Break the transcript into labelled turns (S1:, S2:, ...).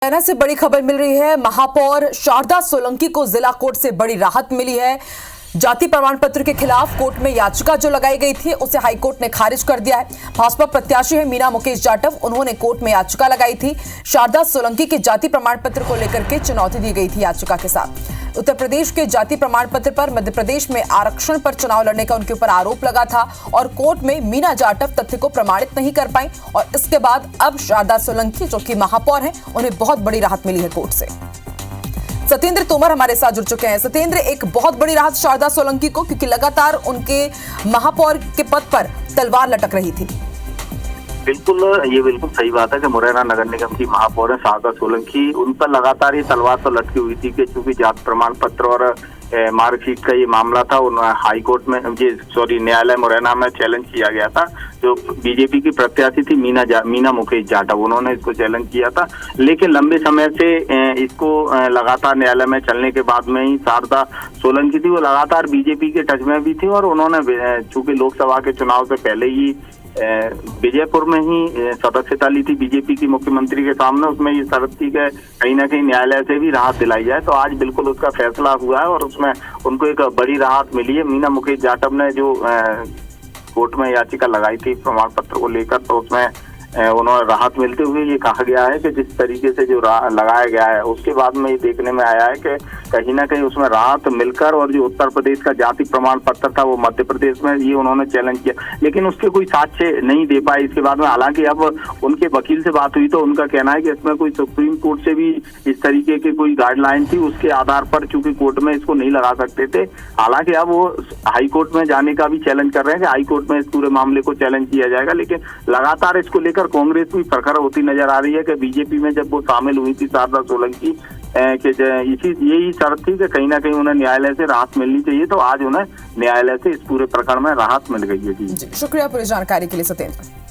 S1: मुरैना से बड़ी खबर मिल रही है। महापौर शारदा सोलंकी को जिला कोर्ट से बड़ी राहत मिली है। जाति प्रमाण पत्र के खिलाफ कोर्ट में याचिका जो लगाई गई थी उसे हाईकोर्ट ने खारिज कर दिया है। भाजपा प्रत्याशी है मीना मुकेश जाटव, उन्होंने कोर्ट में याचिका लगाई थी। शारदा सोलंकी के जाति प्रमाण पत्र को लेकर के चुनौती दी गई थी याचिका के साथ। उत्तर प्रदेश के जाति प्रमाण पत्र पर मध्य प्रदेश में आरक्षण पर चुनाव लड़ने का उनके ऊपर आरोप लगा था और कोर्ट में मीना जाटव तथ्य को प्रमाणित नहीं कर पाई और इसके बाद अब शारदा सोलंकी जो कि महापौर हैं, उन्हें बहुत बड़ी राहत मिली है कोर्ट से। सत्येंद्र तोमर हमारे साथ जुड़ चुके हैं। सत्येंद्र, एक बहुत बड़ी राहत शारदा सोलंकी को, क्योंकि लगातार उनके महापौर के पद पर तलवार लटक रही थी।
S2: ये बिल्कुल सही बात है कि मुरैना नगर निगम की महापौर है शारदा सोलंकी, उन पर लगातार ये तलवार तो लटकी हुई थी कि चूंकि जाति प्रमाण पत्र और मार्कशीट का ये मामला था, हाई कोर्ट में न्यायालय मुरैना में चैलेंज किया गया था। जो बीजेपी की प्रत्याशी थी मीना मुकेश जाटव, उन्होंने इसको चैलेंज किया था। लेकिन लंबे समय से इसको लगातार न्यायालय में चलने के बाद में ही शारदा सोलंकी थी, वो लगातार बीजेपी के टच में भी थी और उन्होंने चूंकि लोकसभा के चुनाव से पहले ही विजयपुर में ही सदस्यता ली थी बीजेपी की मुख्यमंत्री के सामने। उसमें ये शर्त थी कि कहीं ना कहीं न्यायालय से भी राहत दिलाई जाए, तो आज बिल्कुल उसका फैसला हुआ है और उसमें उनको एक बड़ी राहत मिली है। मीना मुकेश जाटव ने जो कोर्ट में याचिका लगाई थी प्रमाण पत्र को लेकर, तो उसमें उन्होंने राहत मिलते हुए ये कहा गया है कि जिस तरीके से जो लगाया गया है उसके बाद में ये देखने में आया है कि कहीं ना कहीं उसमें राहत मिलकर, और जो उत्तर प्रदेश का जाति प्रमाण पत्र था वो मध्य प्रदेश में ये उन्होंने चैलेंज किया, लेकिन उसके कोई साक्ष्य नहीं दे पाए इसके बाद में। हालांकि अब उनके वकील से बात हुई तो उनका कहना है कि इसमें कोई सुप्रीम कोर्ट से भी इस तरीके की कोई गाइडलाइन थी, उसके आधार पर चूंकि कोर्ट में इसको नहीं लगा सकते थे। हालांकि अब वो हाई कोर्ट में जाने का भी चैलेंज कर रहे हैं कि हाई कोर्ट में इस पूरे मामले को चैलेंज किया जाएगा। लेकिन लगातार इसको लेकर कांग्रेस भी प्रखर होती नजर आ रही है कि बीजेपी में जब वो शामिल हुई थी शारदा सोलंकी कि यही शर्त थी कि कहीं ना कहीं उन्हें न्यायालय से राहत मिलनी चाहिए, तो आज उन्हें न्यायालय से इस पूरे प्रकरण में राहत मिल गई है। जी,
S1: शुक्रिया पूरी जानकारी के लिए सत्येंद्र।